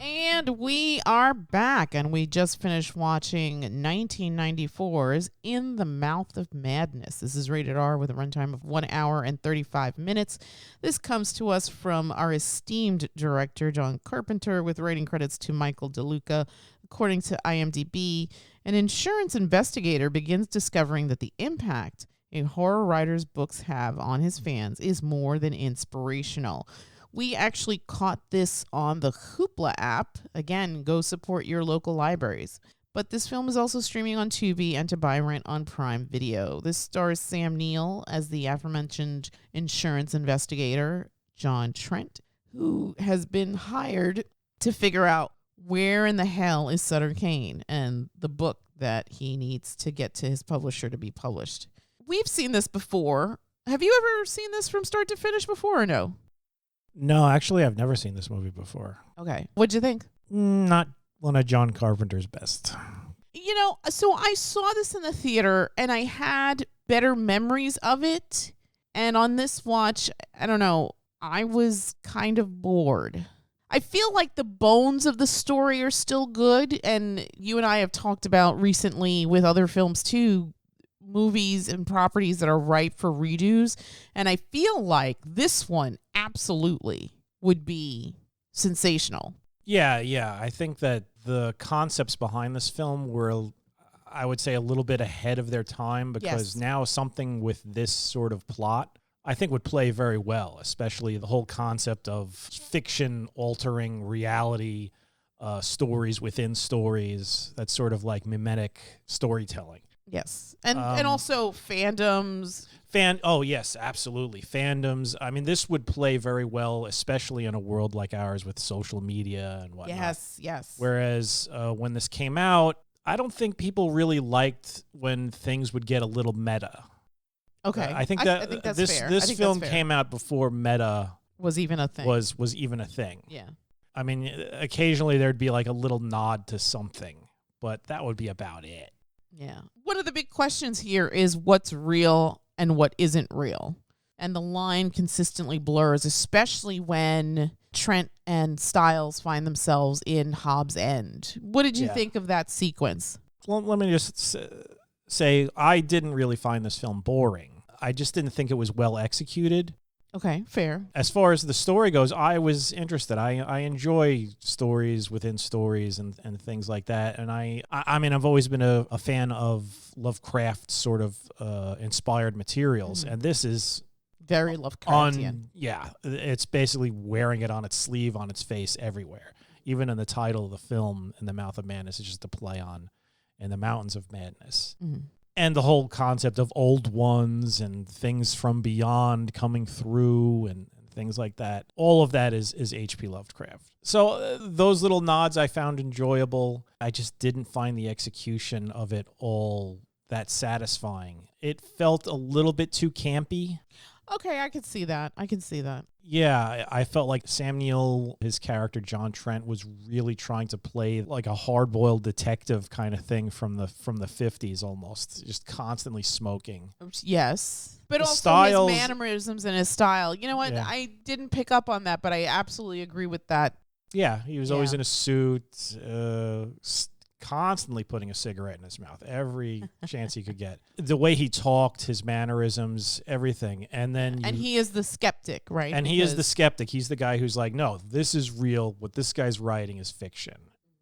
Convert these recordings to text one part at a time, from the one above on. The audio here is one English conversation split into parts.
And we are back, and we just finished watching 1994's In the Mouth of Madness. This is rated R with a runtime of 1 hour and 35 minutes. This comes to us from our esteemed director, John Carpenter, with writing credits to Michael De Luca. According to IMDb, an insurance investigator begins discovering that the impact a horror writer's books have on his fans is more than inspirational. We actually caught this on the Hoopla app. Again, go support your local libraries. But this film is also streaming on Tubi and to buy rent on Prime Video. This stars Sam Neill as the aforementioned insurance investigator, John Trent, who has been hired to figure out where in the hell is Sutter Cane and the book that he needs to get to his publisher to be published. We've seen this before. Have you ever seen this from start to finish before or no? No, actually, I've never seen this movie before. Okay. What'd you think? Not one of John Carpenter's best. You know, so I saw this in the theater and I had better memories of it. And on this watch, I don't know, I was kind of bored. I feel like the bones of the story are still good. And you and I have talked about recently with other films too, movies and properties that are ripe for redos. And I feel like this one absolutely would be sensational. Yeah. I think that the concepts behind this film were, I would say, a little bit ahead of their time, because now something with this sort of plot, I think, would play very well, especially the whole concept of fiction altering reality, stories within stories, that sort of like mimetic storytelling. Yes. And also fandoms. Oh, yes, absolutely. Fandoms. I mean, this would play very well, especially in a world like ours with social media and whatnot. Yes. Whereas when this came out, I don't think people really liked when things would get a little meta. Okay. I think that's fair. This film came out before meta was even a thing. Was even a thing. Yeah. I mean, occasionally there'd be like a little nod to something, but that would be about it. Yeah. One of the big questions here is what's real and what isn't real. And the line consistently blurs, especially when Trent and Stiles find themselves in Hobb's End. What did you think of that sequence? Well, let me just say I didn't really find this film boring. I just didn't think it was well executed. Okay, fair. As far as the story goes, I was interested. I enjoy stories within stories and things like that. And I mean, I've always been a fan of Lovecraft sort of inspired materials. And this is very Lovecraftian. It's basically wearing it on its sleeve, on its face, everywhere. Even in the title of the film, In the Mouth of Madness, it's just a play on In the Mountains of Madness. Mm-hmm. And the whole concept of old ones and things from beyond coming through and things like that. All of that is H.P. Lovecraft. So those little nods I found enjoyable. I just didn't find the execution of it all that satisfying. It felt a little bit too campy. Okay, I can see that. Yeah, I felt like Sam Neill, his character John Trent, was really trying to play like a hard-boiled detective kind of thing from the 50s almost, just constantly smoking. Yes. But the also styles, his mannerisms and his style. You know what? Yeah. I didn't pick up on that, but I absolutely agree with that. Yeah, he was always in a suit, constantly putting a cigarette in his mouth every chance he could get. The way he talked, his mannerisms, everything. And then he is the skeptic, right? And he is the skeptic. He's the guy who's like, no, this is real. What this guy's writing is fiction.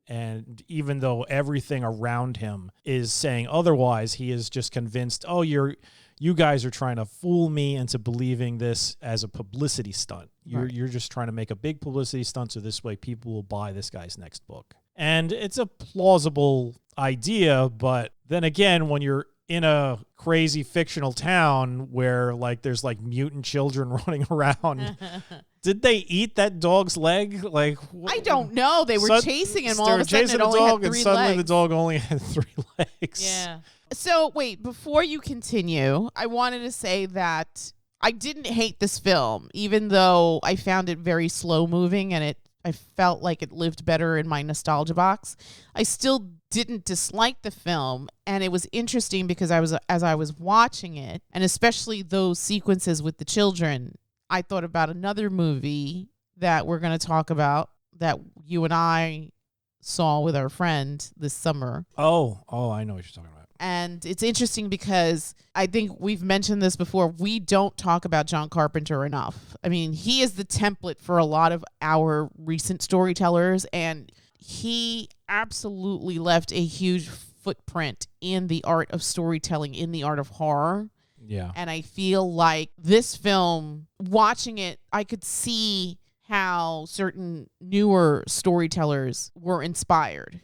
And even though everything around him is saying otherwise, he is just convinced, oh, you guys are trying to fool me into believing this as a publicity stunt. You're just trying to make a big publicity stunt so this way people will buy this guy's next book. And it's a plausible idea, but then again, when you're in a crazy fictional town where like there's like mutant children running around, did they eat that dog's leg? Like I don't know. They were chasing him. All of a sudden, it only had 3 legs. Suddenly, the dog only had 3 legs. Yeah. So wait, before you continue, I wanted to say that I didn't hate this film, even though I found it very slow moving and I felt like it lived better in my nostalgia box. I still didn't dislike the film, and it was interesting because as I was watching it, and especially those sequences with the children, I thought about another movie that we're going to talk about that you and I saw with our friend this summer. Oh, I know what you're talking about. And it's interesting because I think we've mentioned this before. We don't talk about John Carpenter enough. I mean, he is the template for a lot of our recent storytellers, and he absolutely left a huge footprint in the art of storytelling, in the art of horror. Yeah. And I feel like this film, watching it, I could see how certain newer storytellers were inspired.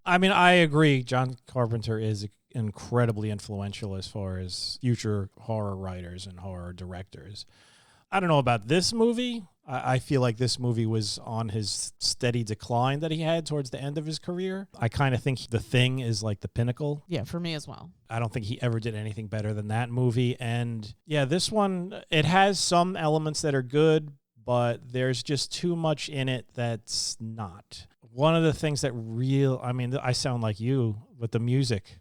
I mean, I agree. John Carpenter is incredibly influential as far as future horror writers and horror directors. I don't know about this movie. I feel like this movie was on his steady decline that he had towards the end of his career. I kind of think The Thing is like the pinnacle. Yeah, for me as well. I don't think he ever did anything better than that movie. And yeah, this one, it has some elements that are good, but there's just too much in it that's not. One of the things that I sound like you, but the music.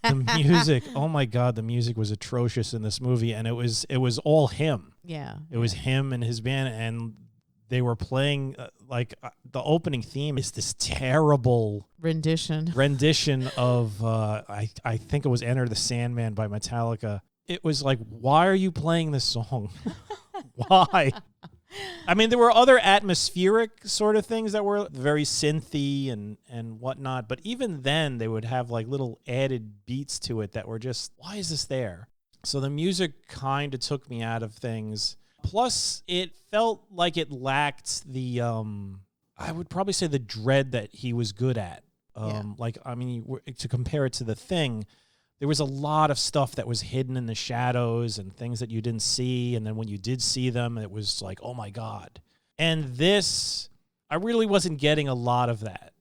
The music, oh my God, the music was atrocious in this movie, and it was all him. Yeah. It was him and his band, and they were playing the opening theme is this terrible rendition of I think it was Enter the Sandman by Metallica. It was like, why are you playing this song? Why? I mean, there were other atmospheric sort of things that were very synthy and whatnot, but even then they would have like little added beats to it that were just, why is this there? So the music kind of took me out of things. Plus, it felt like it lacked the, I would probably say the dread that he was good at. To compare it to The Thing, there was a lot of stuff that was hidden in the shadows and things that you didn't see. And then when you did see them, it was like, oh my God. And this, I really wasn't getting a lot of that.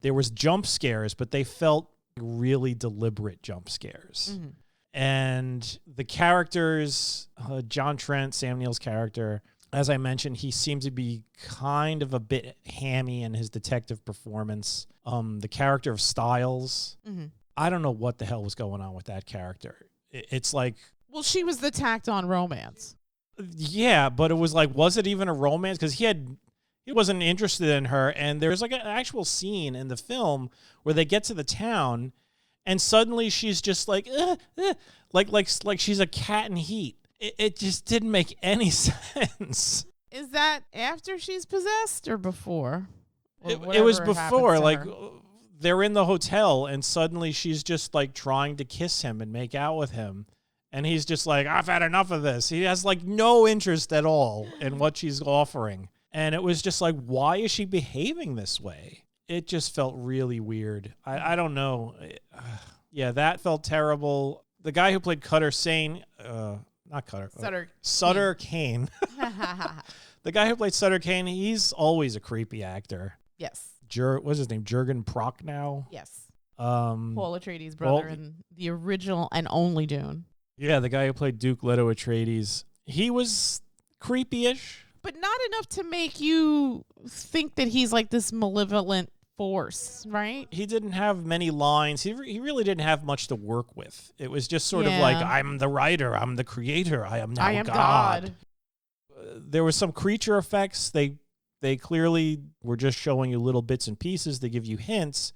There was jump scares, but they felt really deliberate jump scares. Mm-hmm. And the characters, John Trent, Sam Neill's character, as I mentioned, he seemed to be kind of a bit hammy in his detective performance. The character of Stiles, mm-hmm. I don't know what the hell was going on with that character. It's like... Well, she was the tacked-on romance. Yeah, but it was like, was it even a romance? Because he wasn't interested in her, and there's like an actual scene in the film where they get to the town, and suddenly she's just like she's a cat in heat. It just didn't make any sense. Is that after she's possessed or before? Or it was before, like... They're in the hotel, and suddenly she's just, like, trying to kiss him and make out with him. And he's just like, I've had enough of this. He has, like, no interest at all in what she's offering. And it was just like, why is she behaving this way? It just felt really weird. I don't know. Yeah, that felt terrible. The guy who played Sutter Cane. The guy who played Sutter Cane, he's always a creepy actor. Yes. What's his name? Jürgen Prochnow? Yes. Paul Atreides' brother in the original and only Dune. Yeah, the guy who played Duke Leto Atreides. He was creepy-ish. But not enough to make you think that he's like this malevolent force, right? He didn't have many lines. He really didn't have much to work with. It was just sort of like, I'm the writer, I'm the creator, I am God. There were some creature effects. They clearly were just showing you little bits and pieces to give you hints.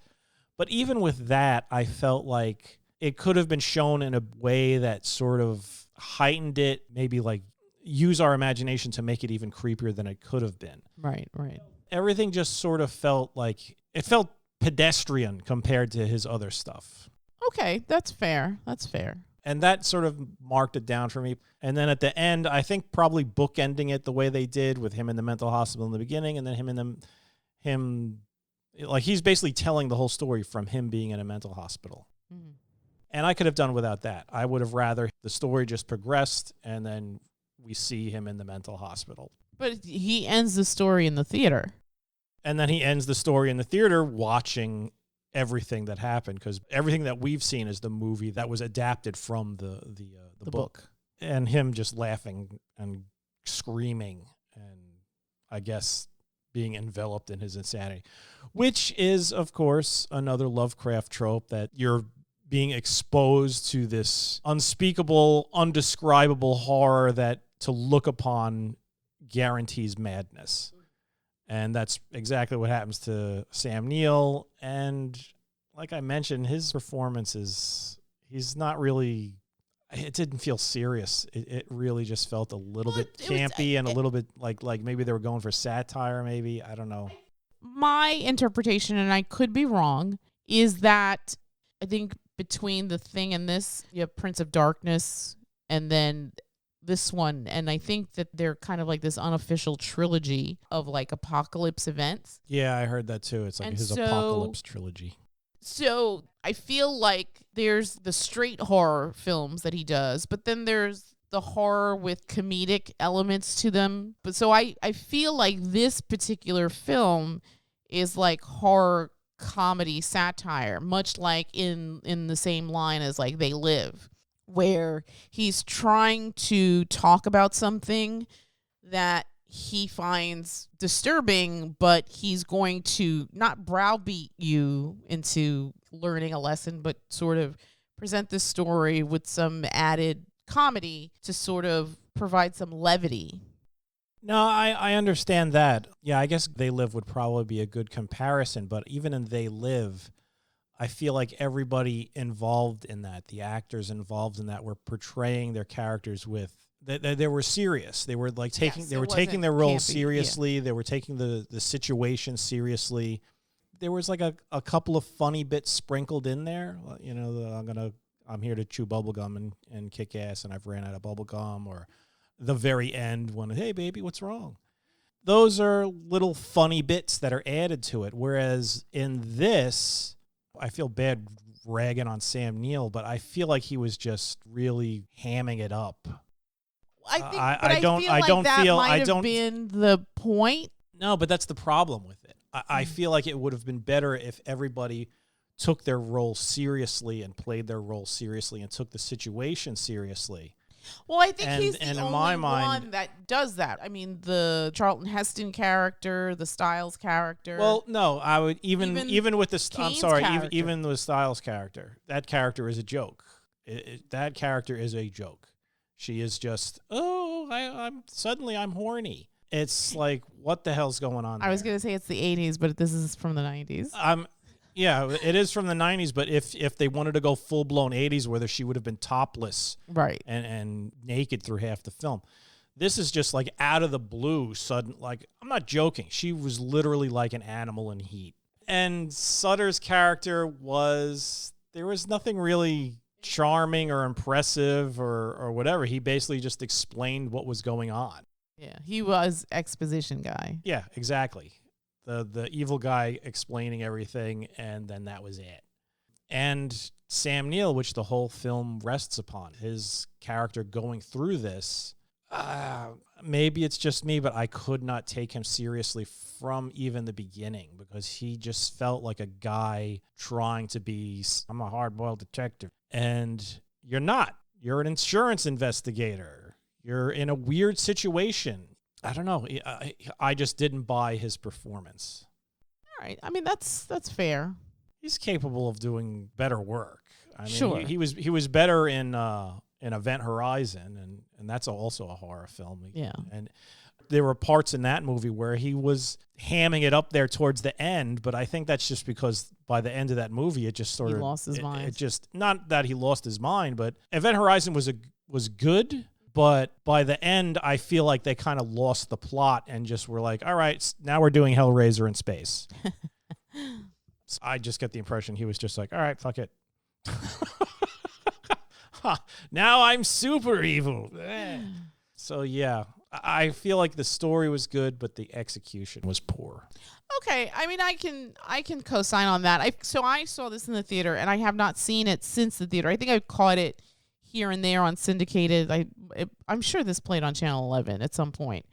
But even with that, I felt like it could have been shown in a way that sort of heightened it, maybe like use our imagination to make it even creepier than it could have been. Right. Everything just sort of felt like, it felt pedestrian compared to his other stuff. Okay, that's fair. And that sort of marked it down for me. And then at the end, I think probably bookending it the way they did with him in the mental hospital in the beginning, and then him like he's basically telling the whole story from him being in a mental hospital. Mm-hmm. And I could have done without that. I would have rather the story just progressed and then we see him in the mental hospital. But he ends the story in the theater. And then he ends the story in the theater watching everything that happened, because everything that we've seen is the movie that was adapted from the book. And him just laughing and screaming and I guess being enveloped in his insanity, which is, of course, another Lovecraft trope, that you're being exposed to this unspeakable, undescribable horror that to look upon guarantees madness. And that's exactly what happens to Sam Neill. And like I mentioned, his performance he's not really, it didn't feel serious. It really just felt a little bit campy and a little bit like maybe they were going for satire, maybe. I don't know. My interpretation, and I could be wrong, is that I think between The Thing and this, you have Prince of Darkness and then this one, and I think that they're kind of like this unofficial trilogy of like apocalypse events. Yeah, I heard that too. It's like his apocalypse trilogy. So I feel like there's the straight horror films that he does, but then there's the horror with comedic elements to them. But so I feel like this particular film is like horror comedy satire, much like in the same line as like They Live, where he's trying to talk about something that he finds disturbing, but he's going to not browbeat you into learning a lesson, but sort of present this story with some added comedy to sort of provide some levity. No, I understand that. Yeah, I guess They Live would probably be a good comparison, but even in They Live, I feel like everybody involved in that, the actors involved in that, were portraying their characters with they were serious. They were like taking taking their role seriously. Yeah. They were taking the situation seriously. There was like a couple of funny bits sprinkled in there. You know, I'm here to chew bubblegum and kick ass, and I've ran out of bubblegum, or the very end when, hey baby, what's wrong? Those are little funny bits that are added to it. Whereas in this, I feel bad ragging on Sam Neill, but I feel like he was just really hamming it up. I don't feel that might have been the point. No, but that's the problem with it. I feel like it would have been better if everybody took their role seriously and played their role seriously and took the situation seriously. Well, I think he's the only one that does that. I mean, the Charlton Heston character, the Styles character. Well, no, I would even with the even the Styles character. That character is a joke. That character is a joke. She is just, I'm horny. It's like, what the hell's going on there? I was going to say it's the 80s, but this is from the 90s. Yeah, it is from the 90s, but if they wanted to go full-blown 80s, whether she would have been topless and naked through half the film. This is just like out of the blue, sudden, like, I'm not joking. She was literally like an animal in heat. And Sutter's character there was nothing really charming or impressive or whatever. He basically just explained what was going on. Yeah, he was exposition guy. Yeah, exactly. The evil guy explaining everything, and then that was it. And Sam Neill, which the whole film rests upon, his character going through this, maybe it's just me, but I could not take him seriously from even the beginning, because he just felt like a guy trying to be, I'm a hard-boiled detective. And you're not. You're an insurance investigator. You're in a weird situation. I don't know. I just didn't buy his performance. All right. I mean, that's fair. He's capable of doing better work. I mean, sure. He was better in Event Horizon, and that's also a horror film. Yeah. And there were parts in that movie where he was hamming it up there towards the end, but I think that's just because by the end of that movie, it just sort of lost his mind. It just, not that he lost his mind, but Event Horizon was good. But by the end, I feel like they kind of lost the plot and just were like, all right, now we're doing Hellraiser in space. So I just get the impression he was just like, all right, fuck it. Now I'm super evil. So, yeah, I feel like the story was good, but the execution was poor. Okay, I mean, I can co-sign on that. So I saw this in the theater, and I have not seen it since the theater. I think I caught it here and there on syndicated. I'm sure this played on Channel 11 at some point,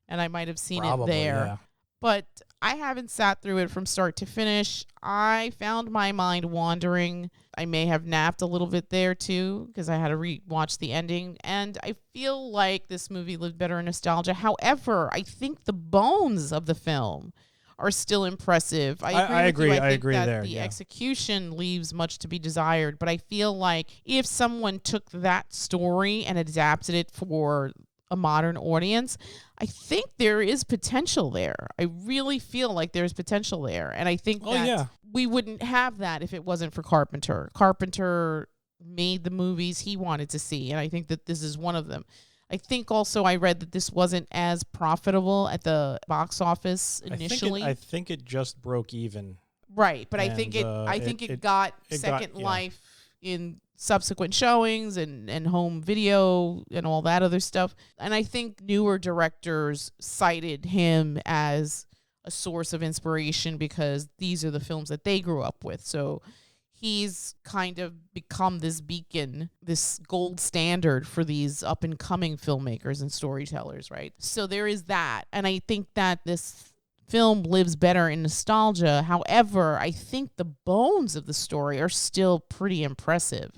and I might have seen it there. Yeah. But I haven't sat through it from start to finish. I found my mind wandering. I may have napped a little bit there too, because I had to re-watch the ending, and I feel like this movie lived better in nostalgia. However, I think the bones of the film are still impressive. I agree. I agree that there. The execution leaves much to be desired, but I feel like if someone took that story and adapted it for a modern audience, I think there is potential there. I really feel like there's potential there. And I think that we wouldn't have that if it wasn't for Carpenter. Carpenter made the movies he wanted to see, and I think that this is one of them. I think also I read that this wasn't as profitable at the box office initially. I think it just broke even. Right, but I think it got second life in subsequent showings and home video and all that other stuff. And I think newer directors cited him as a source of inspiration because these are the films that they grew up with. So he's kind of become this beacon, this gold standard for these up-and-coming filmmakers and storytellers, right? So there is that. And I think that this film lives better in nostalgia. However, I think the bones of the story are still pretty impressive.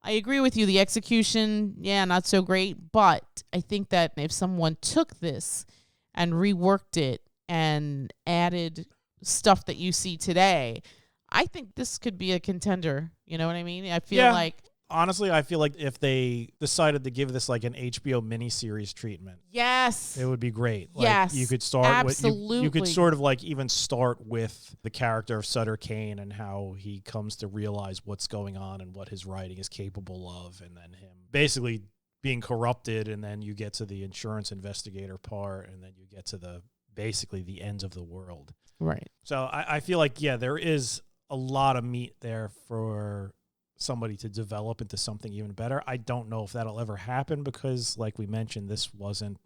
I agree with you. The execution, not so great. But I think that if someone took this and reworked it and added stuff that you see today, I think this could be a contender. You know what I mean? I feel like... Honestly, I feel like if they decided to give this like an HBO miniseries treatment, yes, it would be great. Yes, like you could start absolutely. You could sort of like even start with the character of Sutter Cane and how he comes to realize what's going on and what his writing is capable of, and then him basically being corrupted, and then you get to the insurance investigator part, and then you get to the basically the ends of the world. Right. So I feel like there is a lot of meat there for somebody to develop into something even better. I don't know if that'll ever happen because, like we mentioned, this wasn't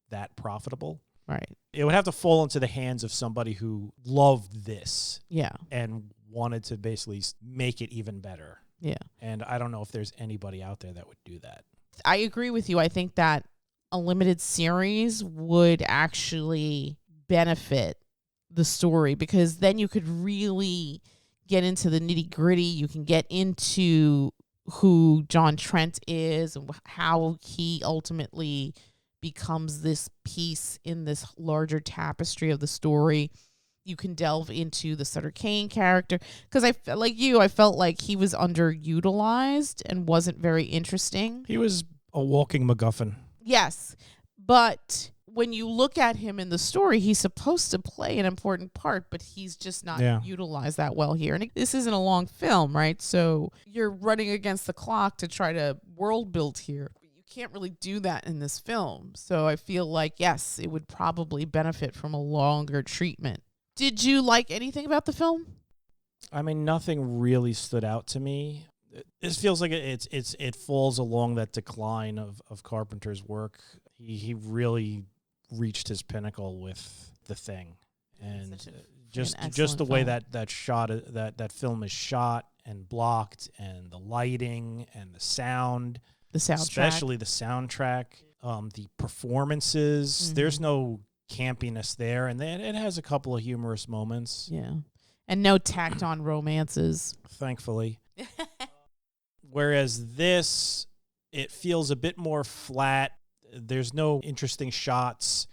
that profitable. Right. It would have to fall into the hands of somebody who loved this. Yeah. And wanted to basically make it even better. Yeah. And I don't know if there's anybody out there that would do that. I agree with you. I think that a limited series would actually benefit the story because then you could really get into the nitty gritty. You can get into who John Trent is and how he ultimately becomes this piece in this larger tapestry of the story. You can delve into the Sutter Cane character because I felt like he was underutilized and wasn't very interesting. He was a walking MacGuffin. Yes, but when you look at him in the story, he's supposed to play an important part, but he's just not utilized that well here. And this isn't a long film, right? So you're running against the clock to try to world build here. You can't really do that in this film. So I feel like, yes, it would probably benefit from a longer treatment. Did you like anything about the film? I mean, nothing really stood out to me. This feels like it falls along that decline of Carpenter's work. He really reached his pinnacle with The Thing, and just the way that film is shot and blocked, and the lighting and the sound, especially the soundtrack, the performances. Mm-hmm. There's no campiness there, and then it has a couple of humorous moments. Yeah, and no tacked on romances, thankfully. Whereas this, it feels a bit more flat. There's no interesting shots.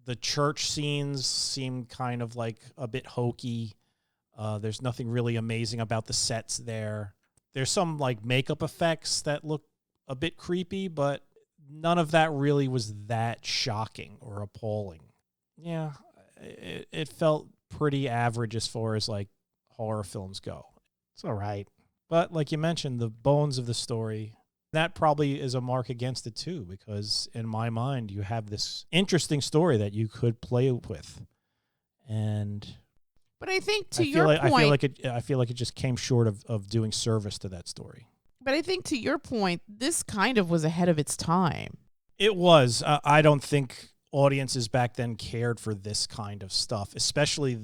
The church scenes seem kind of like a bit hokey. There's nothing really amazing about the sets there. There's some like makeup effects that look a bit creepy, but none of that really was that shocking or appalling. Yeah, it felt pretty average as far as like horror films go. It's all right. But like you mentioned, the bones of the story, that probably is a mark against it too, because in my mind, you have this interesting story that you could play with. But I think to your point, I feel like it just came short of doing service to that story. But I think to your point, this kind of was ahead of its time. It was. I don't think audiences back then cared for this kind of stuff, especially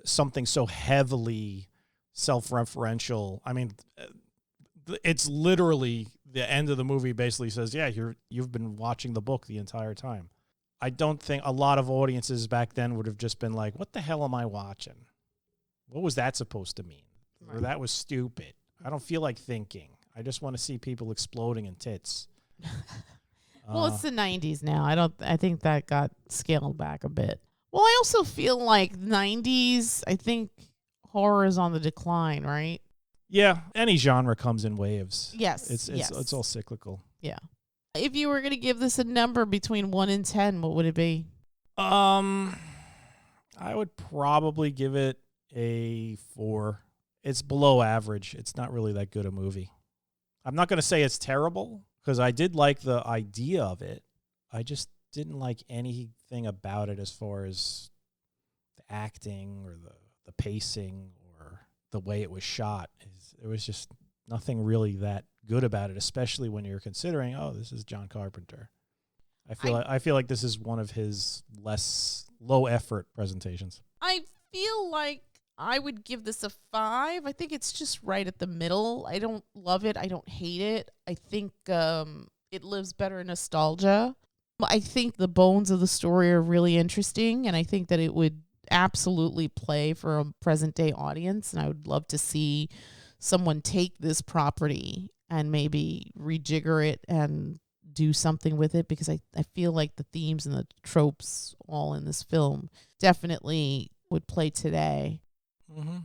something so heavily self-referential. I mean, it's literally the end of the movie basically says, yeah, you've been watching the book the entire time. I don't think a lot of audiences back then would have just been like, what the hell am I watching? What was that supposed to mean? Right. Or that was stupid. I don't feel like thinking. I just want to see people exploding in tits. Well, it's the 90s now. I think that got scaled back a bit. Well, I also feel like 90s, I think horror is on the decline, right? Yeah, any genre comes in waves. Yes. It's all cyclical. Yeah. If you were going to give this a number between 1 and 10, what would it be? I would probably give it a 4. It's below average. It's not really that good a movie. I'm not going to say it's terrible because I did like the idea of it. I just didn't like anything about it as far as the acting or the pacing or the way it was shot. It was just nothing really that good about it, especially when you're considering, oh, this is John Carpenter. I feel like this is one of his less low effort presentations. I feel like I would give this a 5. I think it's just right at the middle. I don't love it. I don't hate it. I think it lives better in nostalgia. I think the bones of the story are really interesting, and I think that it would absolutely play for a present day audience. And I would love to see someone take this property and maybe rejigger it and do something with it, because I feel like the themes and the tropes all in this film definitely would play today. Mm-hmm.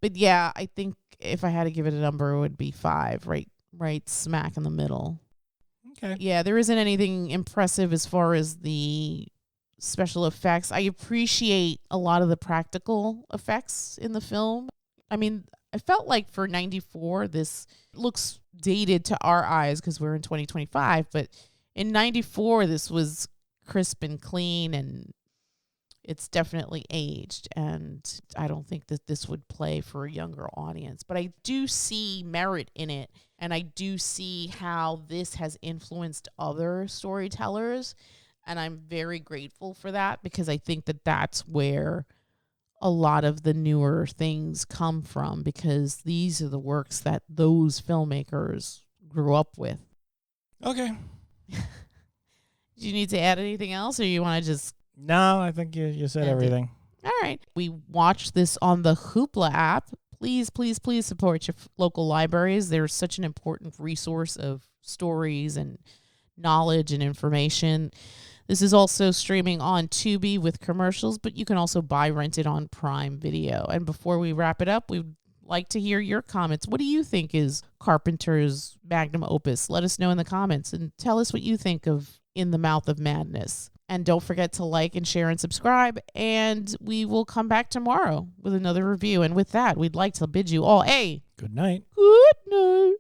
But yeah, I think if I had to give it a number, it would be 5, right smack in the middle. Okay. Yeah, there isn't anything impressive as far as the special effects. I appreciate a lot of the practical effects in the film. I mean, I felt like for 94, this looks dated to our eyes because we're in 2025. But in 94, this was crisp and clean, and it's definitely aged. And I don't think that this would play for a younger audience. But I do see merit in it. And I do see how this has influenced other storytellers. And I'm very grateful for that, because I think that that's where a lot of the newer things come from, because these are the works that those filmmakers grew up with. Okay. Do you need to add anything else, or you want to just... No, I think you said everything. All right. We watched this on the Hoopla app. Please, please, please support your local libraries. They're such an important resource of stories and knowledge and information. This is also streaming on Tubi with commercials, but you can also rent it on Prime Video. And before we wrap it up, we'd like to hear your comments. What do you think is Carpenter's magnum opus? Let us know in the comments and tell us what you think of In the Mouth of Madness. And don't forget to like and share and subscribe. And we will come back tomorrow with another review. And with that, we'd like to bid you all a good night. Good night.